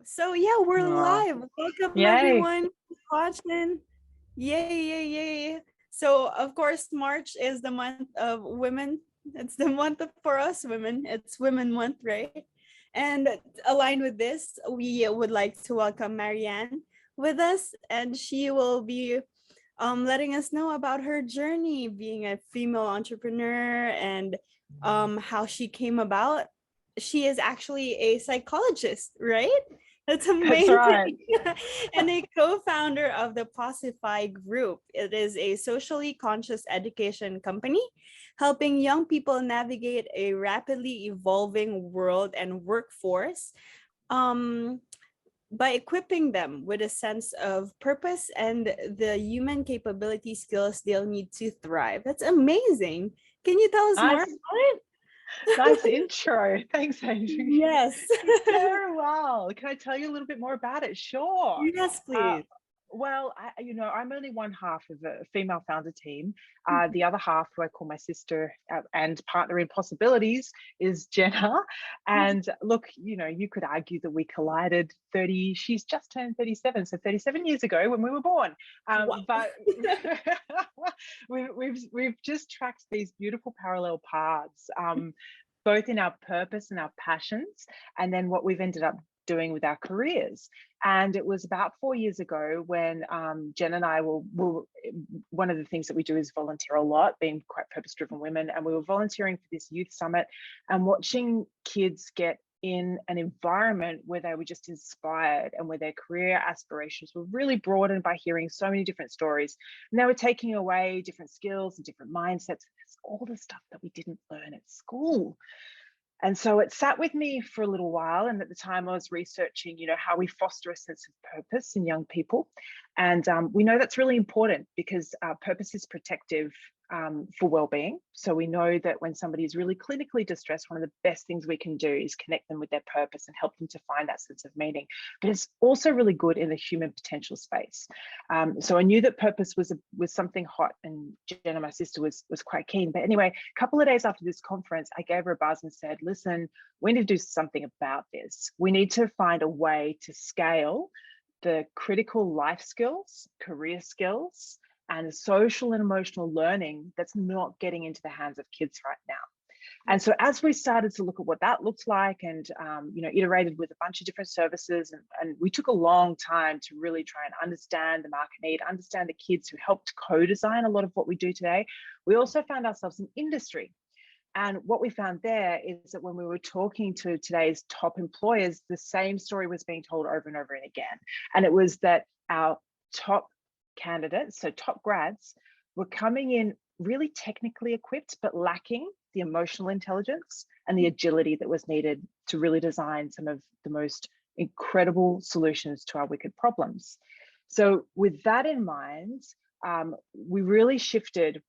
So yeah, we're Aw. live. Welcome Yay. everyone who's watching. Yay, yay, yay. So of course, March is the month of women. It's the month for us women. It's Women Month, right? And aligned with this, we would like to welcome Marianne with us, and she will be letting us know about her journey being a female entrepreneur and how she came about. She is actually a psychologist, right? That's That's right. amazing. And a co-founder of the Posify group. It is a socially conscious education company helping young people navigate a rapidly evolving world and workforce um, by equipping them with a sense of purpose and the human capability skills they'll need to thrive. That's amazing. Can you tell us more Nice, about it? nice intro. Thanks, Andrew. Yes. Very well. Can I tell you a little bit more about it? Sure. Yes, Uh, please. well, I'm only one half of a female founder team. The other half, who I call my sister and partner in possibilities, is Jenna. And look, you could argue that we collided 30, she's just turned 37, so 37 years ago when we were born. Wow. But we've just tracked these beautiful parallel paths, both in our purpose and our passions, and then what we've ended up doing with our careers. And it was about 4 years ago when Jen and I will one of the things that we do is volunteer a lot, being quite purpose-driven women, and we were volunteering for this youth summit and watching kids get in an environment where they were just inspired and where their career aspirations were really broadened by hearing so many different stories. And they were taking away different skills and different mindsets, all the stuff that we didn't learn at school. And so it sat with me for a little while. And at the time I was researching, how we foster a sense of purpose in young people. And we know that's really important because purpose is protective for well-being. So we know that when somebody is really clinically distressed, one of the best things we can do is connect them with their purpose and help them to find that sense of meaning. But it's also really good in the human potential space. So I knew that purpose was something hot, and Jenna, my sister, was quite keen. But anyway, a couple of days after this conference, I gave her a buzz and said, listen, we need to do something about this. We need to find a way to scale the critical life skills, career skills, and social and emotional learning that's not getting into the hands of kids right now. And so as we started to look at what that looked like and, iterated with a bunch of different services, and we took a long time to really try and understand the market need, understand the kids who helped co-design a lot of what we do today, we also found ourselves in industry. And what we found there is that when we were talking to today's top employers, the same story was being told over and over and again. And it was that our top candidates, so top grads, were coming in really technically equipped, but lacking the emotional intelligence and the agility that was needed to really design some of the most incredible solutions to our wicked problems. So with that in mind, we really shifted,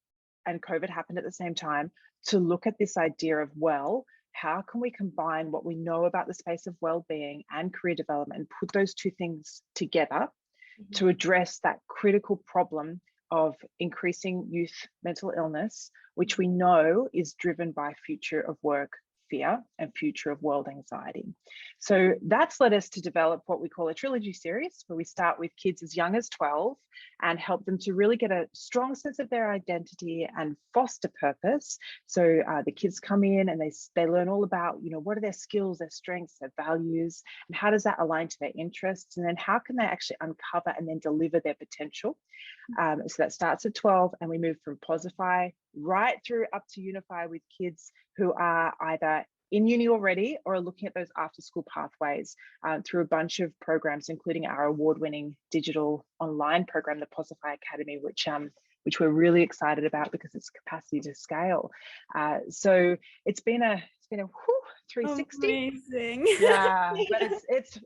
and COVID happened at the same time, to look at this idea of, well, how can we combine what we know about the space of well-being and career development and put those two things together to address that critical problem of increasing youth mental illness, which we know is driven by future of work fear and future of world anxiety. So that's led us to develop what we call a trilogy series, where we start with kids as young as 12 and help them to really get a strong sense of their identity and foster purpose. So the kids come in and they learn all about, what are their skills, their strengths, their values, and how does that align to their interests? And then how can they actually uncover and then deliver their potential? So that starts at 12, and we move from Posify right through up to Unify with kids who are either in uni already or are looking at those after school pathways through a bunch of programs, including our award-winning digital online program, the Posify Academy, which we're really excited about because it's capacity to scale. So it's been a 360. Amazing. Yeah, but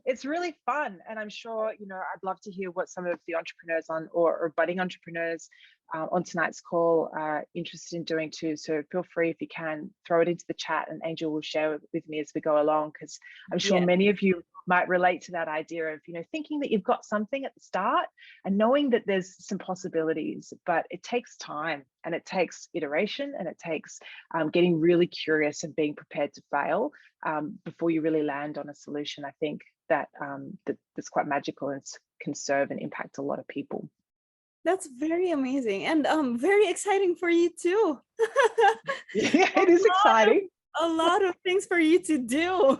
it's really fun, and I'm sure I'd love to hear what some of the entrepreneurs or budding entrepreneurs on tonight's call are interested in doing too. So feel free, if you can, throw it into the chat, and Angel will share with me as we go along, because I'm sure many of you might relate to that idea of thinking that you've got something at the start and knowing that there's some possibilities, but it takes time. And it takes iteration, and it takes getting really curious and being prepared to fail before you really land on a solution. I think that that's quite magical, and can serve and impact a lot of people. That's very amazing, and very exciting for you too. Yeah, it is exciting. A lot of things for you to do.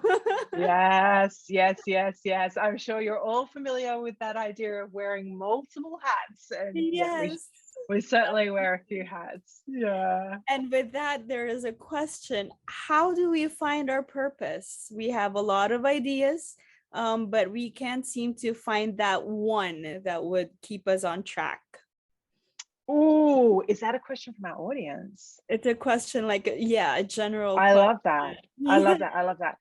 Yes, yes, yes, yes. I'm sure you're all familiar with that idea of wearing multiple hats, and yeah, Yes. we certainly wear a few hats. Yeah. And with that, there is a question: how do we find our purpose? We have a lot of ideas, but we can't seem to find that one that would keep us on track. Oh, is that a question from our audience? It's a question like, yeah, a general I question. love that. I love that. I love that.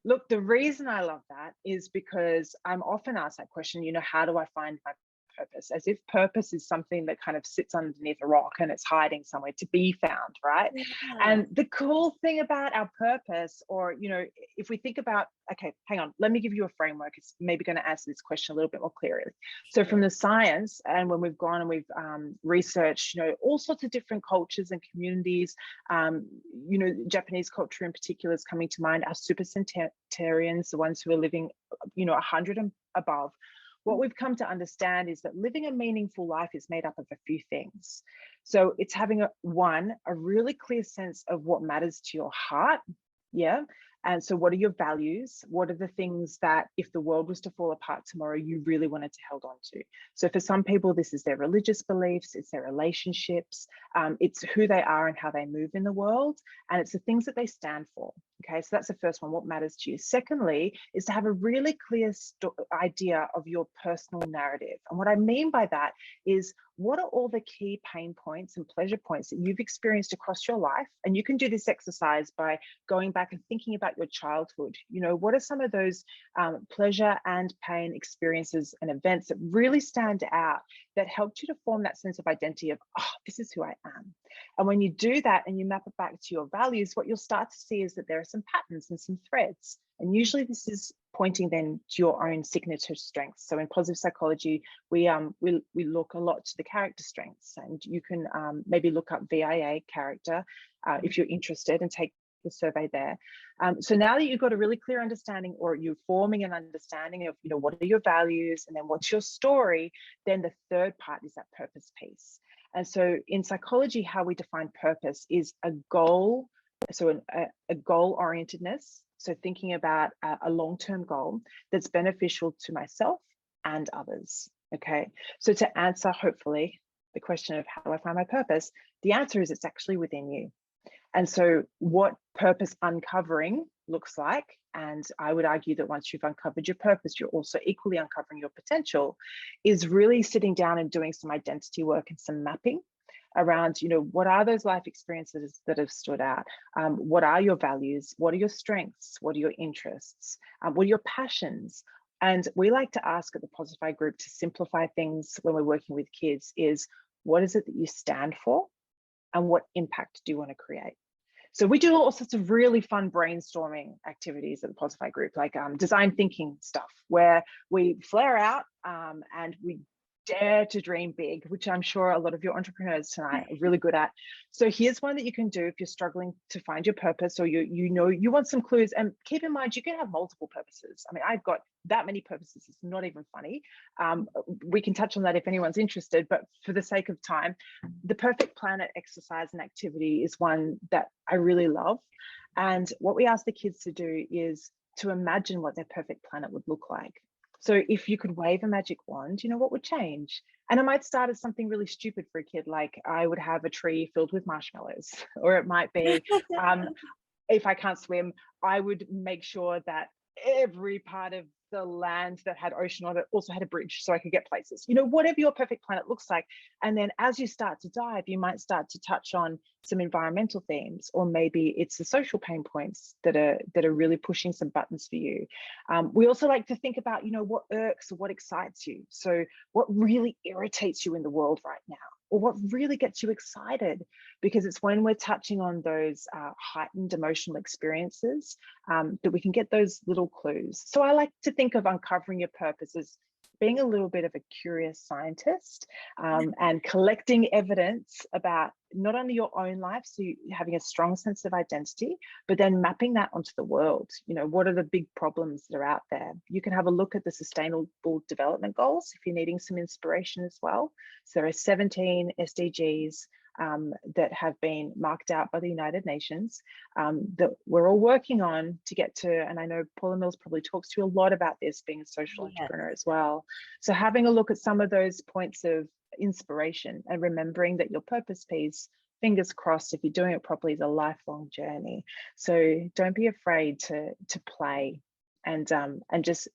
Look, the reason I love that is because I'm often asked that question, how do I find my purpose? As if purpose is something that kind of sits underneath a rock and it's hiding somewhere to be found, right? Yeah. And the cool thing about our purpose, or if we think about, okay, hang on, let me give you a framework. It's maybe going to answer this question a little bit more clearly. So from the science, and when we've gone and we've researched all sorts of different cultures and communities, Japanese culture in particular is coming to mind, our super centenarians, the ones who are living 100 and above. What we've come to understand is that living a meaningful life is made up of a few things. So it's having a really clear sense of what matters to your heart. Yeah. And so what are your values? What are the things that if the world was to fall apart tomorrow, you really wanted to hold on to? So for some people, this is their religious beliefs, it's their relationships, it's who they are and how they move in the world, and it's the things that they stand for. Okay, so that's the first one, what matters to you. Secondly, is to have a really clear idea of your personal narrative. And what I mean by that is, what are all the key pain points and pleasure points that you've experienced across your life? And you can do this exercise by going back and thinking about your childhood. What are some of those pleasure and pain experiences and events that really stand out, that helped you to form that sense of identity of, oh, this is who I am. And when you do that and you map it back to your values, what you'll start to see is that there are some patterns and some threads. And usually this is pointing then to your own signature strengths. So in positive psychology, we look a lot to the character strengths, and you can maybe look up VIA character if you're interested, and take the survey there. So now that you've got a really clear understanding, or you're forming an understanding of, what are your values, and then what's your story, then the third part is that purpose piece. And so in psychology, how we define purpose is a goal, so a goal-orientedness. So thinking about a long-term goal that's beneficial to myself and others. Okay, so to answer hopefully the question of how do I find my purpose, the answer is it's actually within you. And so what purpose uncovering looks like, and I would argue that once you've uncovered your purpose, you're also equally uncovering your potential, is really sitting down and doing some identity work and some mapping around, what are those life experiences that have stood out? What are your values? What are your strengths? What are your interests? What are your passions? And we like to ask at the Posify group, to simplify things when we're working with kids, is what is it that you stand for? And what impact do you want to create? So we do all sorts of really fun brainstorming activities at the Posify group, like design thinking stuff, where we flare out and we dare to dream big, which I'm sure a lot of your entrepreneurs tonight are really good at. So here's one that you can do if you're struggling to find your purpose, or you want some clues. And keep in mind, you can have multiple purposes. I mean, I've got that many purposes, it's not even funny. We can touch on that if anyone's interested, but for the sake of time, the Perfect Planet exercise and activity is one that I really love. And what we ask the kids to do is to imagine what their perfect planet would look like. So if you could wave a magic wand, what would change? And it might start as something really stupid for a kid, like I would have a tree filled with marshmallows, or it might be, if I can't swim, I would make sure that every part of the land that had ocean on it also had a bridge so I could get places, whatever your perfect planet looks like. And then as you start to dive, you might start to touch on some environmental themes, or maybe it's the social pain points that are really pushing some buttons for you. We also like to think about, what irks or what excites you. So what really irritates you in the world right now, or what really gets you excited, because it's when we're touching on those heightened emotional experiences that we can get those little clues. So I like to think of uncovering your purpose as being a little bit of a curious scientist and collecting evidence about not only your own life, so having a strong sense of identity, but then mapping that onto the world. You know, what are the big problems that are out there? You can have a look at the Sustainable Development Goals if you're needing some inspiration as well. So there are 17 SDGs that have been marked out by the United Nations that we're all working on to get to. And I know Paula Mills probably talks to you a lot about this, being a social entrepreneur as well. So having a look at some of those points of inspiration and remembering that your purpose piece, fingers crossed, if you're doing it properly, is a lifelong journey. So don't be afraid to play and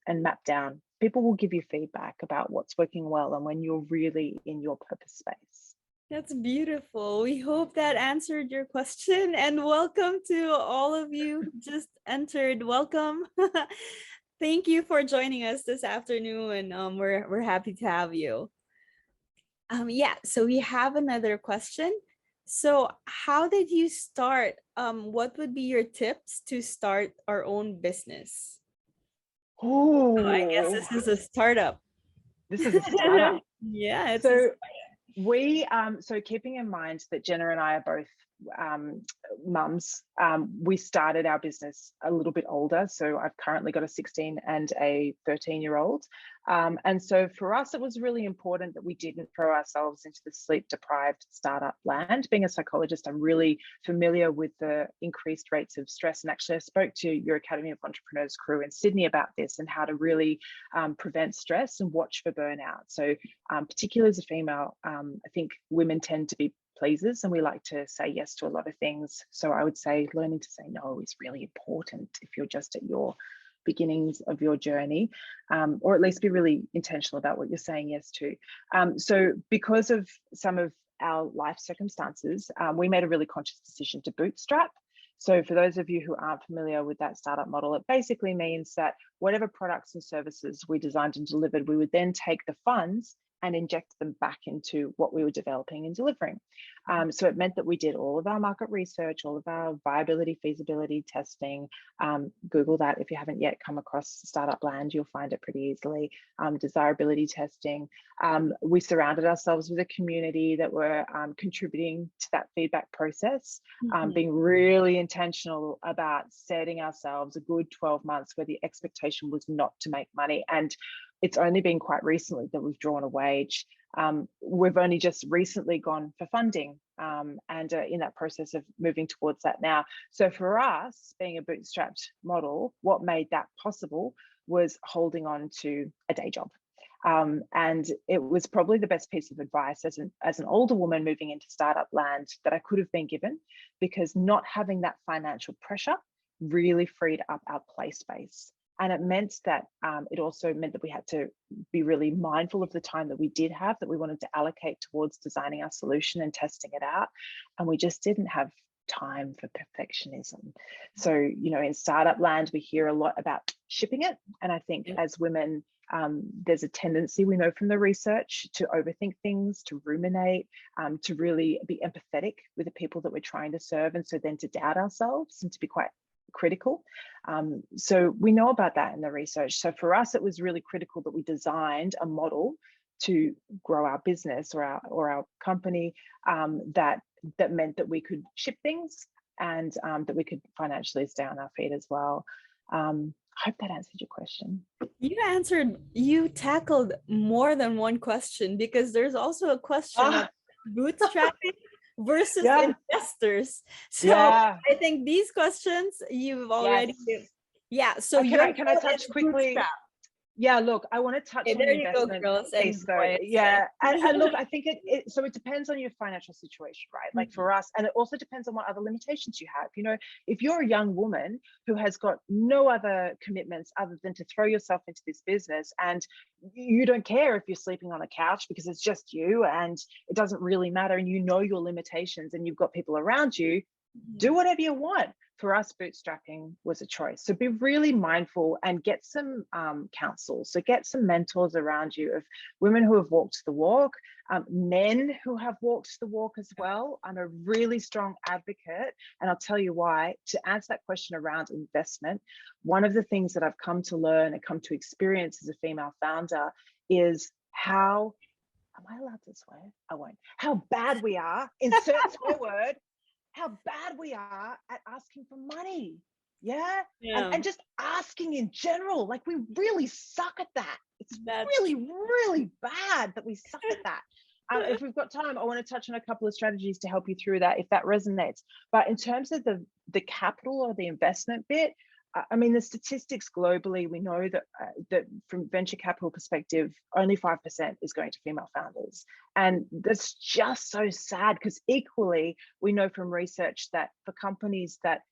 map down. People will give you feedback about what's working well and when you're really in your purpose space. That's beautiful. We hope that answered your question, and welcome to all of you who just entered. Welcome. Thank you for joining us this afternoon, and we're happy to have you. Yeah, so we have another question. So how did you start? What would be your tips to start our own business? Oh, I guess this is a startup. This is a startup. Yeah, it's so so keeping in mind that Jenna and I are both mums, we started our business a little bit older. So I've currently got a 16 and a 13-year-old. And so for us, it was really important that we didn't throw ourselves into the sleep-deprived startup land. Being a psychologist, I'm really familiar with the increased rates of stress. And actually, I spoke to your Academy of Entrepreneurs crew in Sydney about this and how to really prevent stress and watch for burnout. So particularly as a female, I think women tend to be pleasers and we like to say yes to a lot of things. So I would say learning to say no is really important if you're just at your beginnings of your journey, or at least be really intentional about what you're saying yes to. So because of some of our life circumstances, we made a really conscious decision to bootstrap. So for those of you who aren't familiar with that startup model, it basically means that whatever products and services we designed and delivered, we would then take the funds and inject them back into what we were developing and delivering. So it meant that we did all of our market research, all of our viability, feasibility testing. Google that if you haven't yet come across Startup Land, you'll find it pretty easily. Desirability testing. We surrounded ourselves with a community that were contributing to that feedback process, being really intentional about setting ourselves a good 12 months where the expectation was not to make money. And it's only been quite recently that we've drawn a wage. We've only just recently gone for funding and in that process of moving towards that now. So for us, being a bootstrapped model, what made that possible was holding on to a day job. And it was probably the best piece of advice as an older woman moving into startup land that I could have been given, because not having that financial pressure really freed up our play space. And it meant that it also meant that we had to be really mindful of the time that we did have, that we wanted to allocate towards designing our solution and testing it out. And we just didn't have time for perfectionism. So, you know, in startup land, we hear a lot about shipping it. And I think as women, there's a tendency, we know from the research, to overthink things, to ruminate, to really be empathetic with the people that we're trying to serve. And so then to doubt ourselves and to be quite critical. So we know about that in the research. So for us, it was really critical that we designed a model to grow our business or our company that meant that we could ship things and that we could financially stay on our feet as well. I hope that answered your question. You tackled more than one question, because there's also a question of bootstrapping versus investors. So I think these questions you've already so can I touch quickly? Bootstrap. Yeah, look, I want to touch on the investment piece though. And look, I think so it depends on your financial situation, right? Like for us, and it also depends on what other limitations you have. You know, if you're a young woman who has got no other commitments other than to throw yourself into this business, and you don't care if you're sleeping on a couch because it's just you and it doesn't really matter, and you know your limitations and you've got people around you, do whatever you want. For us, bootstrapping was a choice. So be really mindful and get some counsel. So get some mentors around you of women who have walked the walk, men who have walked the walk as well. I'm a really strong advocate, and I'll tell you why. To answer that question around investment, one of the things that I've come to learn and come to experience as a female founder is how am I allowed to swear? I won't. How bad we are, insert swear word, how bad we are at asking for money. Yeah. Yeah, And just asking in general, like we really suck at that. It's that's really, really bad that we suck at that. If we've got time, I want to touch on a couple of strategies to help you through that if that resonates. But in terms of the capital or the investment bit, I mean, the statistics globally, we know that that from venture capital perspective, only 5% is going to female founders. And that's just so sad, because equally, we know from research that for companies that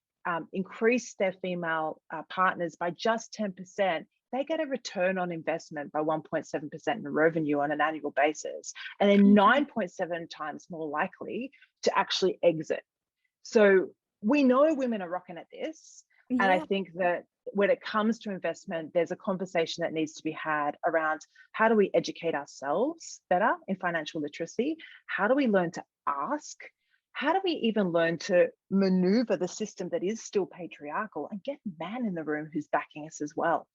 increase their female partners by just 10%, they get a return on investment by 1.7% in revenue on an annual basis, and then 9.7 times more likely to actually exit. So we know women are rocking at this. And I think that when it comes to investment, there's a conversation that needs to be had around how do we educate ourselves better in financial literacy? How do we learn to ask? How do we even learn to maneuver the system that is still patriarchal and get a man in the room who's backing us as well?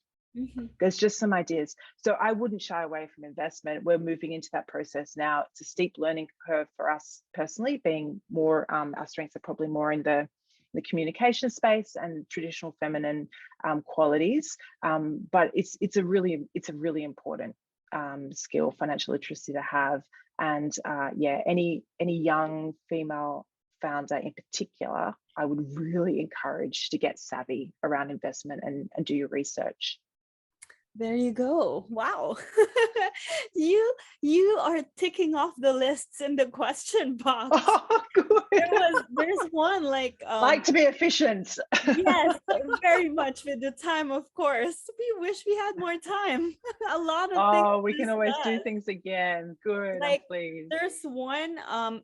There's just some ideas. So I wouldn't shy away from investment. We're moving into that process now. It's a steep learning curve for us personally, being more, our strengths are probably more in the communication space and traditional feminine qualities. But it's a really important skill, financial literacy, to have. And yeah, any young female founder in particular, I would really encourage to get savvy around investment and do your research. There you go. Wow. you are ticking off the lists in the question box. Oh, good. There's one like to be efficient. Yes, very much with the time, of course. We wish we had more time. A lot of things. We can always do things again. Good. Like, please. there's one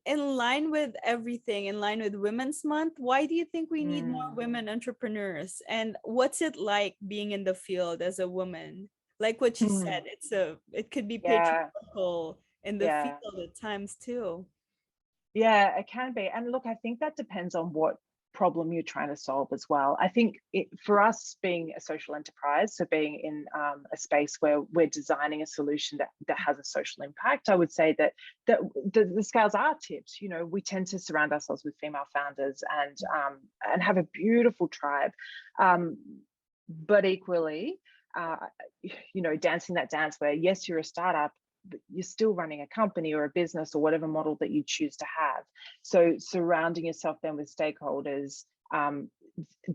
in line with everything, in line with Women's Month. Why do you think we need more women entrepreneurs? And what's it like being in the field as a woman? Like what you said, it could be patriarchal in the field at times too. Yeah, it can be. And look, I think that depends on what problem you're trying to solve as well. I think for us, being a social enterprise, so being in a space where we're designing a solution that has a social impact, I would say that the scales are tipped. You know, we tend to surround ourselves with female founders and have a beautiful tribe. But equally, you know, dancing that dance where, yes, you're a startup, but you're still running a company or a business or whatever model that you choose to have. So surrounding yourself then with stakeholders,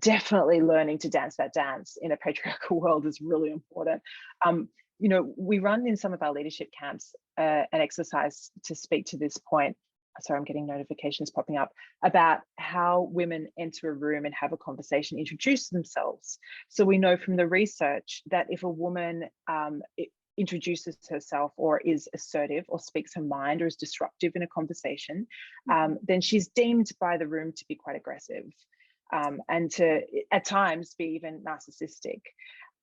definitely learning to dance that dance in a patriarchal world is really important. You know, we run in some of our leadership camps an exercise to speak to this point. Sorry, I'm getting notifications popping up about how women enter a room and have a conversation, introduce themselves. So we know from the research that if a woman introduces herself or is assertive or speaks her mind or is disruptive in a conversation, then she's deemed by the room to be quite aggressive and to at times be even narcissistic.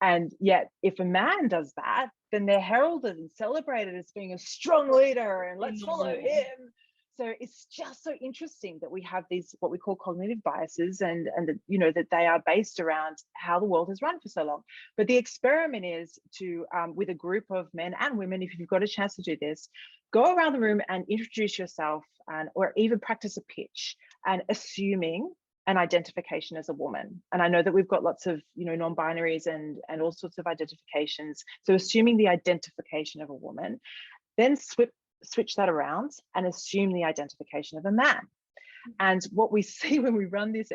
And yet if a man does that, then they're heralded and celebrated as being a strong leader and let's follow him. So it's just so interesting that we have these what we call cognitive biases, and you know that they are based around how the world has run for so long. But the experiment is to with a group of men and women, if you've got a chance to do this, go around the room and introduce yourself, or even practice a pitch and assuming an identification as a woman. And I know that we've got lots of, you know, non-binaries and all sorts of identifications. So assuming the identification of a woman, then switch that around and assume the identification of a man. And what we see when we run this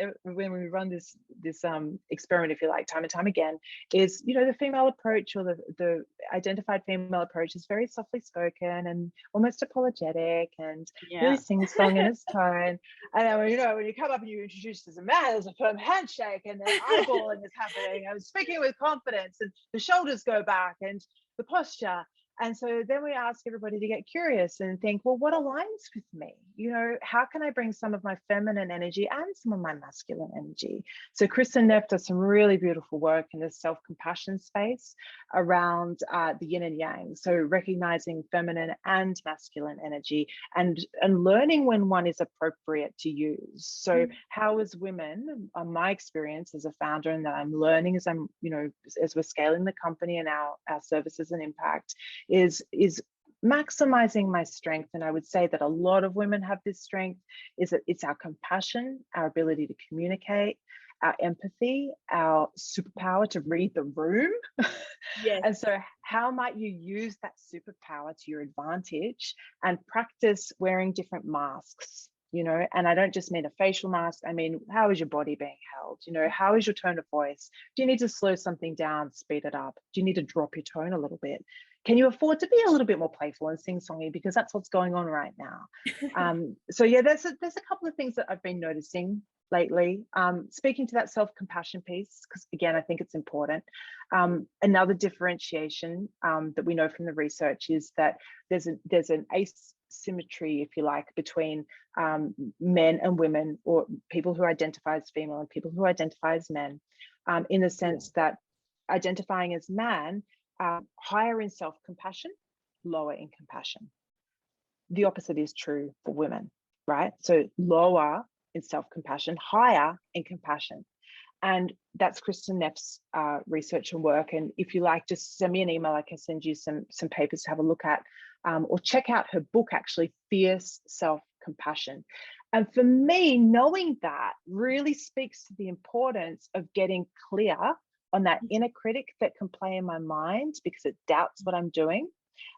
experiment, if you like, time and time again, is, you know, the female approach or the identified female approach is very softly spoken and almost apologetic and really sing-song in its tone. And then, you know, when you come up and you introduce as a man, there's a firm handshake and then eyeballing is happening. I'm speaking with confidence and the shoulders go back and the posture. And so then we ask everybody to get curious and think, well, what aligns with me? You know, how can I bring some of my feminine energy and some of my masculine energy? So Kristen Neff does some really beautiful work in the self-compassion space around the yin and yang. So recognizing feminine and masculine energy and learning when one is appropriate to use. So how as women, my experience as a founder and that I'm learning as I'm, you know, as we're scaling the company and our services and impact is maximizing my strength, and I would say that a lot of women have this strength, is that it's our compassion, our ability to communicate, our empathy, our superpower to read the room. Yes. And so how might you use that superpower to your advantage and practice wearing different masks? And I don't just mean a facial mask. I mean, how is your body being held? How is your tone of voice? Do you need to slow something down, speed it up? Do you need to drop your tone a little bit? Can you afford to be a little bit more playful and sing-songy, because that's what's going on right now? So yeah, there's a couple of things that I've been noticing lately. Speaking to that self-compassion piece, because again, I think it's important. Another differentiation that we know from the research is that there's an asymmetry, if you like, between men and women, or people who identify as female and people who identify as men, in the sense that identifying as man, higher in self-compassion, lower in compassion. The opposite is true for women, right? So lower in self-compassion, higher in compassion. And that's Kristen Neff's research and work. And if you like, just send me an email. I can send you some papers to have a look at, or check out her book, actually, Fierce Self-Compassion. And for me, knowing that really speaks to the importance of getting clear on that inner critic that can play in my mind because it doubts what I'm doing,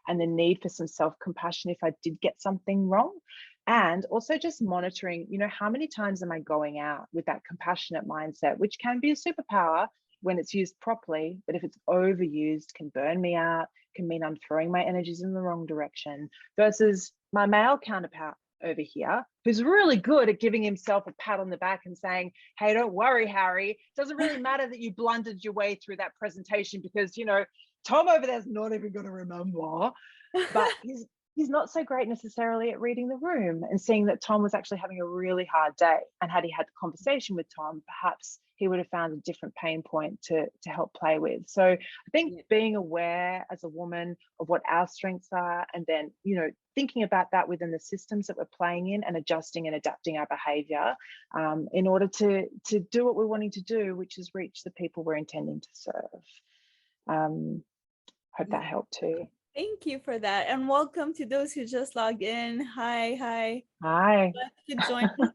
and the need for some self-compassion if I did get something wrong. And also just monitoring, how many times am I going out with that compassionate mindset, which can be a superpower when it's used properly, but if it's overused, can burn me out, can mean I'm throwing my energies in the wrong direction, versus my male counterpart over here, who's really good at giving himself a pat on the back and saying, hey, don't worry, Harry. It doesn't really matter that you blundered your way through that presentation, because, Tom over there's not even going to remember. But he's not so great necessarily at reading the room and seeing that Tom was actually having a really hard day. And had he had the conversation with Tom, perhaps he would have found a different pain point to help play with. So I think being aware as a woman of what our strengths are, and then, thinking about that within the systems that we're playing in, and adjusting and adapting our behavior in order to do what we're wanting to do, which is reach the people we're intending to serve. Hope that helped too. Thank you for that. And welcome to those who just logged in. Hi. Hi. Glad you could join us.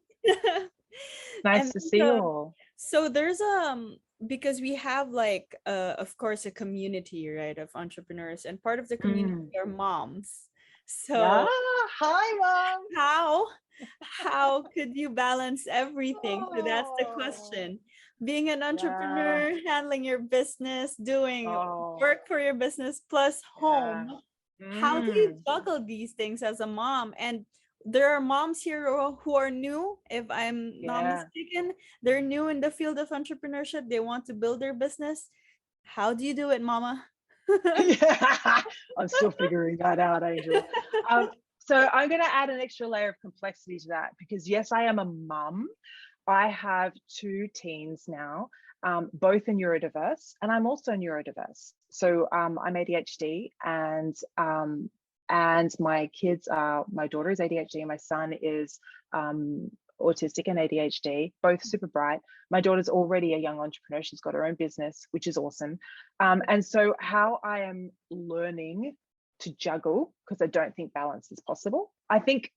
Nice to see you all. So there's because we have of course, a community, right, of entrepreneurs, and part of the community are moms. So hi, Mom. How could you balance everything? So that's the question. Being an entrepreneur, handling your business, doing work for your business, plus home. How do you juggle these things as a mom? And there are moms here who are new, if I'm not mistaken. They're new in the field of entrepreneurship. They want to build their business. How do you do it, Mama? I'm still figuring that out, Angel. So I'm going to add an extra layer of complexity to that, because yes, I am a mum. I have 2 teens now, both are neurodiverse, and I'm also neurodiverse. So I'm ADHD, and my kids are, my daughter is ADHD and my son is autistic and ADHD, both super bright. My daughter's already a young entrepreneur. She's got her own business, which is awesome. And so how I am learning to juggle, because I don't think balance is possible. I think,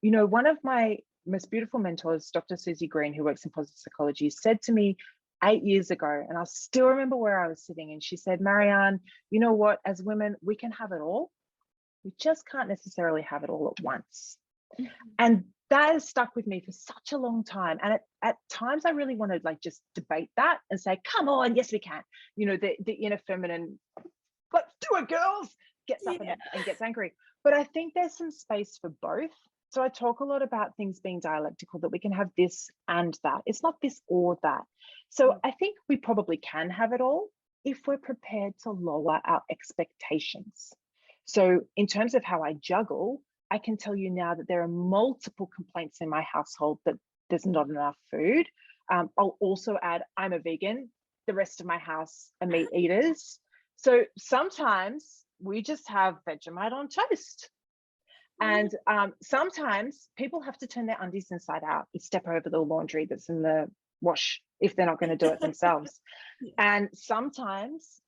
one of my most beautiful mentors, Dr. Susie Green, who works in positive psychology, said to me 8 years ago, and I still remember where I was sitting, and she said, Marianne, you know what, as women, we can have it all. We just can't necessarily have it all at once. And that has stuck with me for such a long time. And at times I really want to just debate that and say, come on, yes, we can. The inner feminine, let's do it, girls, gets up and gets angry. But I think there's some space for both. So I talk a lot about things being dialectical, that we can have this and that. It's not this or that. So I think we probably can have it all if we're prepared to lower our expectations. So in terms of how I juggle, I can tell you now that there are multiple complaints in my household that there's not enough food. I'll also add, I'm a vegan. The rest of my house are meat eaters. So sometimes we just have Vegemite on toast. And sometimes people have to turn their undies inside out and step over the laundry that's in the wash if they're not going to do it themselves. And sometimes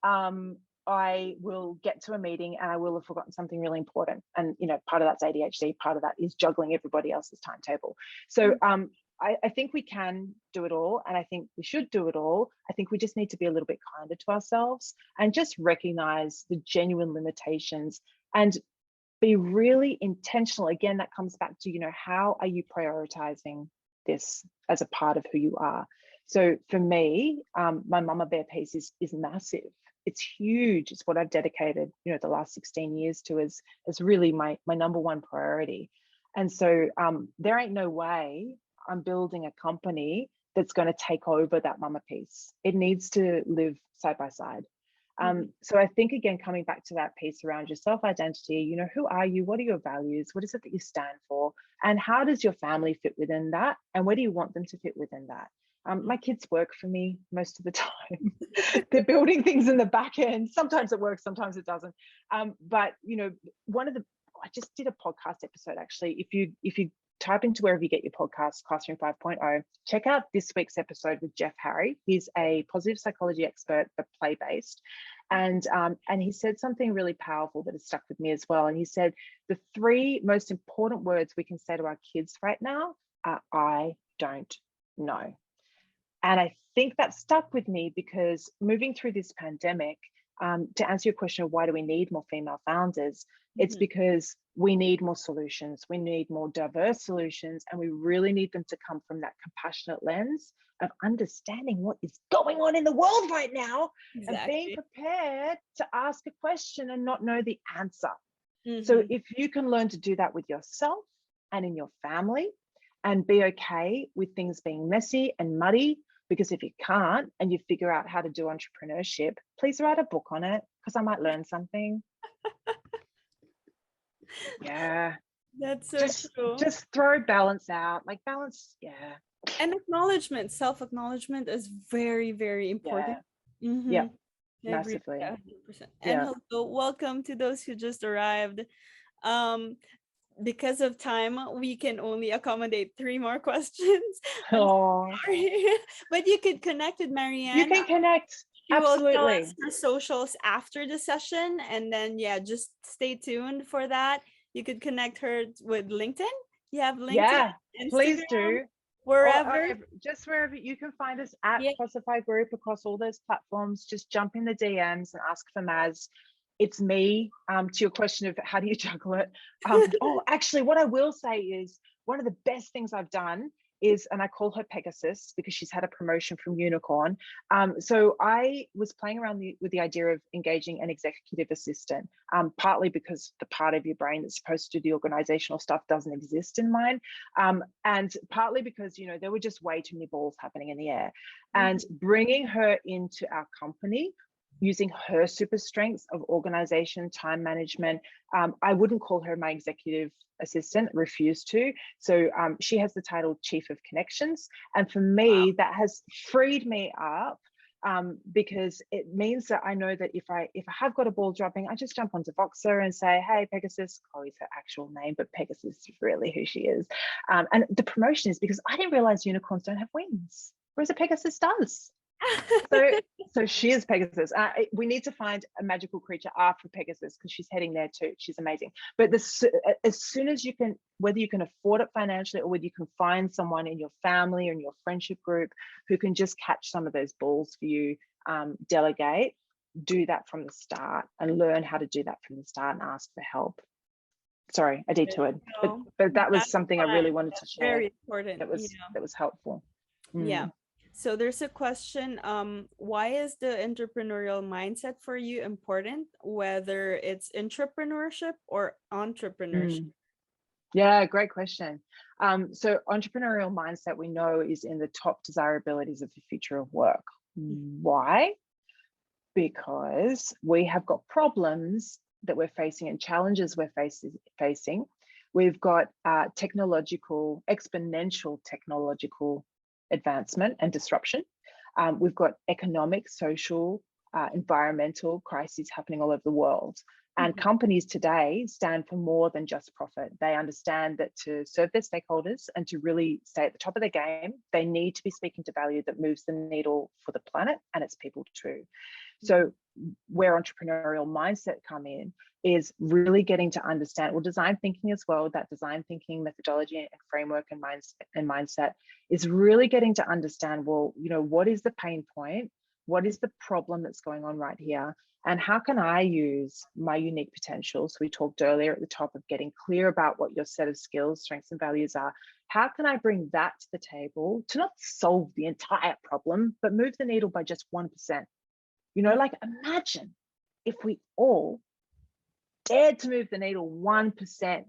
I will get to a meeting and I will have forgotten something really important. And, you know, part of that's ADHD, part of that is juggling everybody else's timetable. So I think we can do it all, and I think we should do it all. I think we just need to be a little bit kinder to ourselves and just recognize the genuine limitations and be really intentional. Again, that comes back to, you know, how are you prioritizing this as a part of who you are? So for me, my mama bear piece is massive. It's huge. It's what I've dedicated, you know, the last 16 years to as really my number one priority. And so there ain't no way I'm building a company that's going to take over that mama piece. It needs to live side by side. So I think, again, coming back to that piece around your self-identity, you know, who are you? What are your values? What is it that you stand for? And how does your family fit within that? And where do you want them to fit within that? My kids work for me most of the time. They're building things in the back end. Sometimes it works, sometimes it doesn't. But, you know, I just did a podcast episode, actually. If you type into wherever you get your podcast, Classroom 5.0, check out this week's episode with Jeff Harry. He's a positive psychology expert, but play-based. And he said something really powerful that has stuck with me as well. And he said, the 3 most important words we can say to our kids right now are, I don't know. And I think that stuck with me because moving through this pandemic, to answer your question of why do we need more female founders, it's because we need more solutions. We need more diverse solutions, and we really need them to come from that compassionate lens of understanding what is going on in the world right now and being prepared to ask a question and not know the answer. So if you can learn to do that with yourself and in your family and be okay with things being messy and muddy, because if you can't and you figure out how to do entrepreneurship, please write a book on it, because I might learn something. Yeah, That's so true. Just throw balance out, like balance. Yeah. And acknowledgement, self-acknowledgement is very, very important. Yeah, massively. 100%. And hello, welcome to those who just arrived. Because of time, we can only accommodate 3 more questions. Oh, but you could connect with Mariane. You can connect. She Absolutely. will tell us her socials after the session, and then just stay tuned for that. You could connect her with LinkedIn. You have LinkedIn. Yeah, Instagram, please do. Wherever. Just wherever you can find us at Posify Group across all those platforms. Just jump in the DMs and ask for Mazz. It's me. To your question of how do you juggle it? Actually, what I will say is one of the best things I've done is, and I call her Pegasus because she's had a promotion from unicorn. So I was playing around with the idea of engaging an executive assistant, partly because the part of your brain that's supposed to do the organizational stuff doesn't exist in mine. And partly because, you know, there were just way too many balls happening in the air. And bringing her into our company, using her super strengths of organization, time management. I wouldn't call her my executive assistant, refused to. So she has the title Chief of Connections. And for me, that has freed me up because it means that I know that if I have got a ball dropping, I just jump onto Voxer and say, hey, Pegasus, Chloe's her actual name, but Pegasus is really who she is. And the promotion is because I didn't realize unicorns don't have wings, whereas a Pegasus does. So she is Pegasus. We need to find a magical creature after Pegasus because she's heading there too. She's amazing. But as soon as you can, whether you can afford it financially or whether you can find someone in your family or in your friendship group who can just catch some of those balls for you, delegate, do that from the start and learn how to do that from the start and ask for help. Sorry, I detoured, but that was something I really wanted to share. Very important. That was helpful. Yeah. So there's a question, why is the entrepreneurial mindset for you important, whether it's entrepreneurship or entrepreneurship? Yeah, great question. So entrepreneurial mindset, we know, is in the top desirabilities of the future of work. Why? Because we have got problems that we're facing and challenges we're facing. We've got exponential technological advancement and disruption. We've got economic, social, environmental crises happening all over the world. And companies today stand for more than just profit. They understand that to serve their stakeholders and to really stay at the top of their game, they need to be speaking to value that moves the needle for the planet and its people too. So where entrepreneurial mindset come in is really getting to understand, well, design thinking as well, that design thinking methodology and framework and mindset is really getting to understand, well, you know, what is the pain point? What is the problem that's going on right here? And how can I use my unique potential? So we talked earlier at the top of getting clear about what your set of skills, strengths, and values are. How can I bring that to the table to not solve the entire problem, but move the needle by just 1%? You know, like imagine if we all dared to move the needle 1%.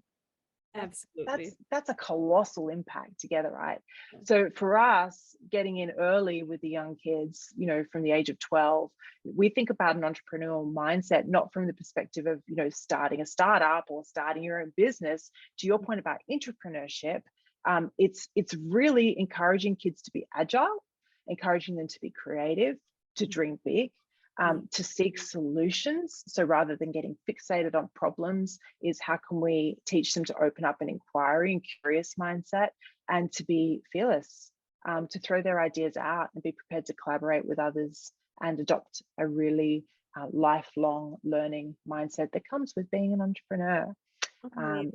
Absolutely. That's a colossal impact together, right? So for us, getting in early with the young kids, you know, from the age of 12, we think about an entrepreneurial mindset, not from the perspective of, you know, starting a startup or starting your own business. To your point about entrepreneurship, it's really encouraging kids to be agile, encouraging them to be creative, to dream big, to seek solutions. So rather than getting fixated on problems, is how can we teach them to open up an inquiry and curious mindset, and to be fearless, to throw their ideas out and be prepared to collaborate with others and adopt a really lifelong learning mindset that comes with being an entrepreneur.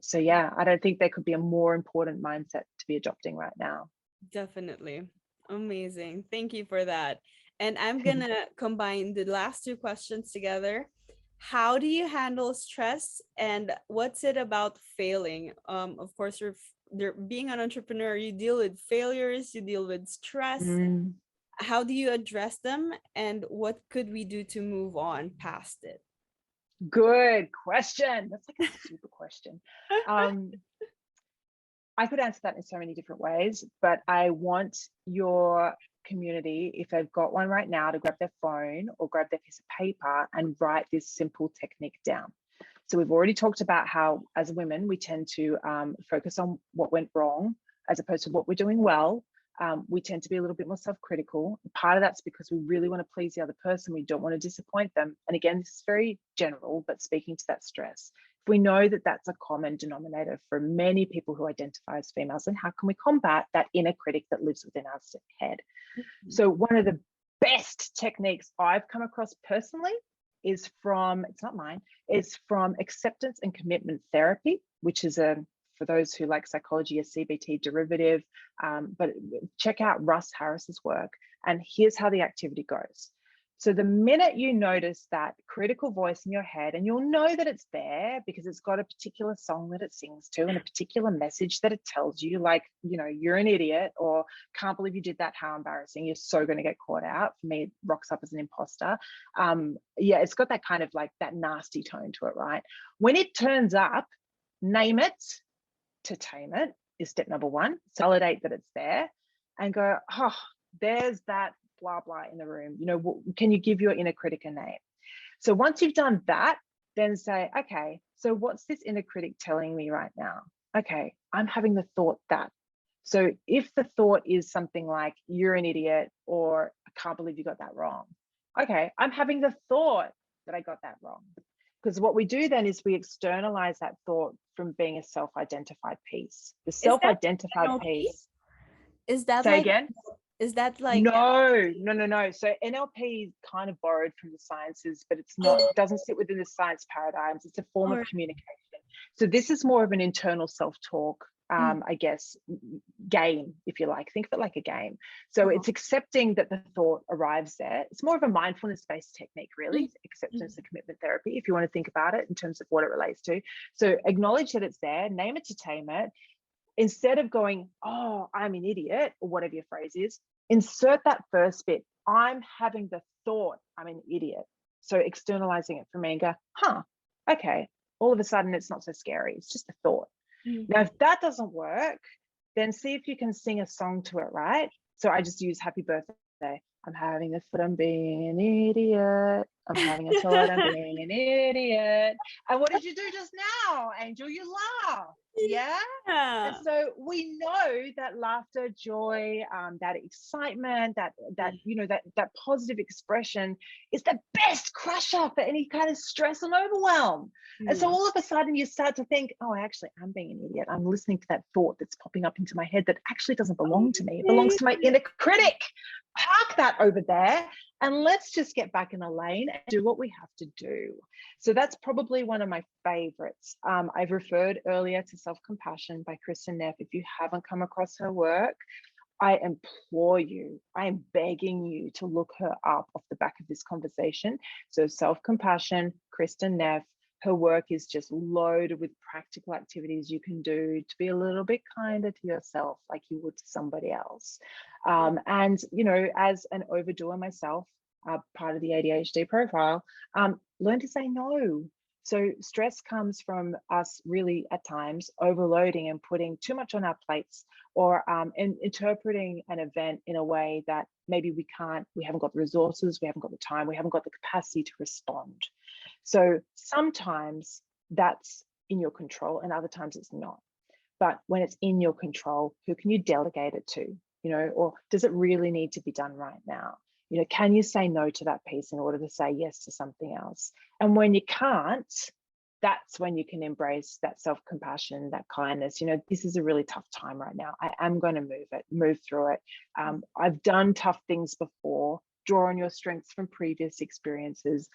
So yeah, I don't think there could be a more important mindset to be adopting right now. Definitely. Amazing. Thank you for that. And I'm gonna combine the last two questions together. How do you handle stress, and what's it about failing? Of course, being an entrepreneur, you deal with failures, you deal with stress. How do you address them, and what could we do to move on past it? Good question. That's like a super question. I could answer that in so many different ways, but I want your community, if they've got one right now, to grab their phone or grab their piece of paper and write this simple technique down. So we've already talked about how, as women, we tend to focus on what went wrong as opposed to what we're doing well. We tend to be a little bit more self-critical. Part of that's because we really want to please the other person. We don't want to disappoint them. And again, this is very general, but speaking to that stress. If we know that that's a common denominator for many people who identify as females, then how can we combat that inner critic that lives within our head? So one of the best techniques I've come across personally is from, it's not mine, it's from acceptance and commitment therapy, which is for those who like psychology, a CBT derivative, but check out Russ Harris's work. And here's how the activity goes. So the minute you notice that critical voice in your head, and you'll know that it's there because it's got a particular song that it sings to and a particular message that it tells you, like, you know, you're an idiot, or can't believe you did that, how embarrassing, you're so going to get caught out. For me, it rocks up as an imposter. Yeah, it's got that kind of like that nasty tone to it, right? When it turns up, name it. To tame it is step number one. Validate that it's there and go, oh, there's that blah blah in the room. You know, can you give your inner critic a name? So once you've done that, then say, okay, so what's this inner critic telling me right now? Okay, I'm having the thought that. So if the thought is something like, you're an idiot, or I can't believe you got that wrong. Okay, I'm having the thought that I got that wrong. Because what we do then is we externalize that thought from being a self-identified piece. The self-identified piece. Is that say like, again? Is that like No. So NLP is kind of borrowed from the sciences, but it's not, it doesn't sit within the science paradigms. It's a form of communication. So this is more of an internal self-talk, I guess, game, if you like. Think of it like a game. So it's accepting that the thought arrives there. It's more of a mindfulness-based technique, really, acceptance and commitment therapy, if you want to think about it in terms of what it relates to. So acknowledge that it's there, name it to tame it. Instead of going, oh, I'm an idiot, or whatever your phrase is, insert that first bit. I'm having the thought I'm an idiot. So externalizing it for me and go, okay, all of a sudden it's not so scary. It's just a thought. Now, if that doesn't work, then see if you can sing a song to it, right? So I just use happy birthday. I'm having a thought I'm being an idiot. I'm having a thought I'm being an idiot. And what did you do just now, Angel? You laughed. Yeah. And so we know that laughter, joy, that excitement, that you know, that positive expression is the best crusher for any kind of stress and overwhelm. And so all of a sudden you start to think, oh, actually, I'm being an idiot. I'm listening to that thought that's popping up into my head that actually doesn't belong to me. It belongs to my inner critic. park that over there and let's just get back in a lane and do what we have to do. So that's probably one of my favorites. I've referred earlier to Self-Compassion by Kristen Neff. If you haven't come across her work, I implore you, I am begging you to look her up off the back of this conversation. So Self-Compassion, Kristen Neff, her work is just loaded with practical activities you can do to be a little bit kinder to yourself, like you would to somebody else. And, you know, as an overdoer myself, part of the ADHD profile, learn to say no. So stress comes from us really at times overloading and putting too much on our plates, or interpreting an event in a way that maybe we haven't got the resources, we haven't got the time, we haven't got the capacity to respond. So sometimes that's in your control and other times it's not. But when it's in your control, who can you delegate it to? You know, or does it really need to be done right now? You know, can you say no to that piece in order to say yes to something else? And when you can't, that's when you can embrace that self-compassion, that kindness. You know, this is a really tough time right now. I am going to move through it. I've done tough things before. Draw on your strengths from previous experiences.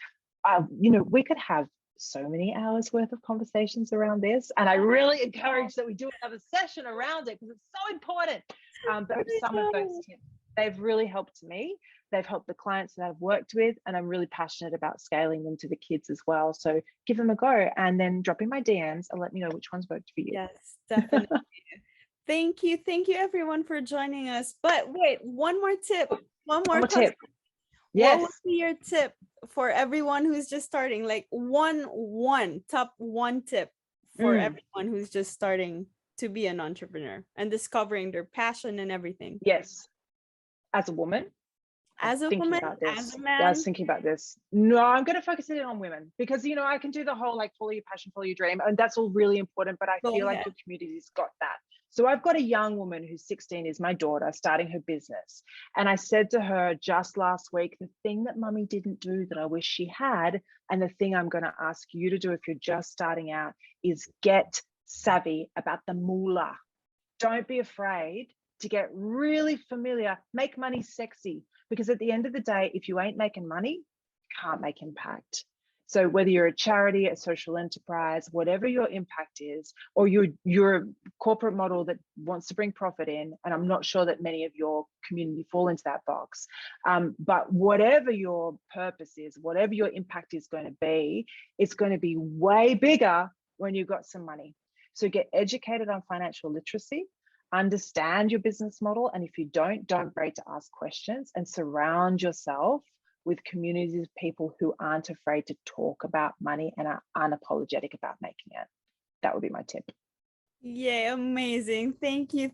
You know, we could have so many hours worth of conversations around this, and I really encourage that we do another session around it because it's so important. But some of those tips, they've really helped me. They've helped the clients that I've worked with, and I'm really passionate about scaling them to the kids as well. So give them a go and then drop in my DMs and let me know which ones worked for you. Yes, definitely. Thank you everyone for joining us. But wait, one more tip. One more tip. Yes. What would be your tip for everyone who's just starting? Like top one tip for everyone who's just starting to be an entrepreneur and discovering their passion and everything. Yes. As a woman. As a woman, as a man. Yeah, I was thinking about this. No, I'm going to focus it on women because, you know, I can do the whole like follow your passion, follow your dream, and that's all really important. But I feel like your community's got that. So I've got a young woman who's 16, is my daughter, starting her business. And I said to her just last week, the thing that mummy didn't do that I wish she had, and the thing I'm going to ask you to do if you're just starting out, is get savvy about the moolah. Don't be afraid to get really familiar. Make money sexy, because at the end of the day, if you ain't making money, you can't make impact. So whether you're a charity, a social enterprise, whatever your impact is, or you're a corporate model that wants to bring profit in, and I'm not sure that many of your community fall into that box, but whatever your purpose is, whatever your impact is going to be, it's going to be way bigger when you've got some money. So get educated on financial literacy, understand your business model, and if you don't be afraid to ask questions, and surround yourself with communities of people who aren't afraid to talk about money and are unapologetic about making it. That would be my tip. Yay, amazing. Thank you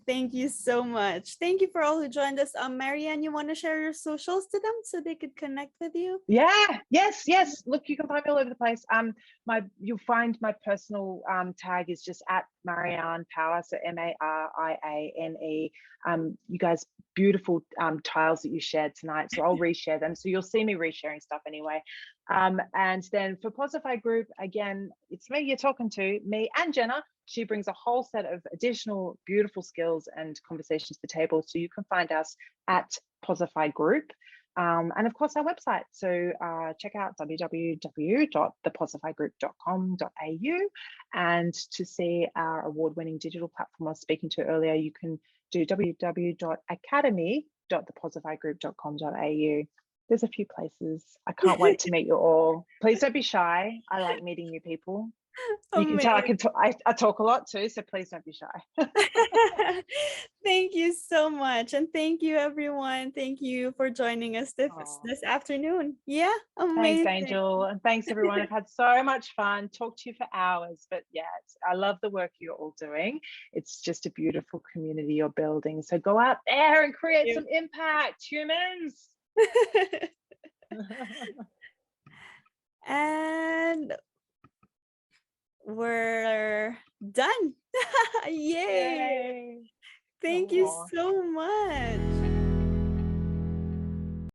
so much. Thank you for all who joined us. Marianne, you want to share your socials to them so they could connect with you? Yeah, yes. Look, you can find me all over the place. You'll find my personal tag is just at Mariane Power, so MARIANE. You guys, beautiful tiles that you shared tonight, so I'll reshare them. So you'll see me resharing stuff anyway. And then for Posify Group, again, it's me you're talking to, me and Jenna. She brings a whole set of additional beautiful skills and conversations to the table. So you can find us at Posify Group. And of course, our website. So check out www.theposifygroup.com.au. And to see our award-winning digital platform I was speaking to earlier, you can do www.academy.theposifygroup.com.au. There's a few places. I can't wait to meet you all. Please don't be shy. I like meeting new people. You can tell I talk a lot too, so please don't be shy. Thank you so much, and thank you everyone. Thank you for joining us this afternoon. Yeah, amazing. Thanks, Angel, and thanks everyone. I've had so much fun. Talk to you for hours, but yeah, I love the work you're all doing. It's just a beautiful community you're building. So go out there and create some impact, humans. And we're done. Yay. Thank you so much.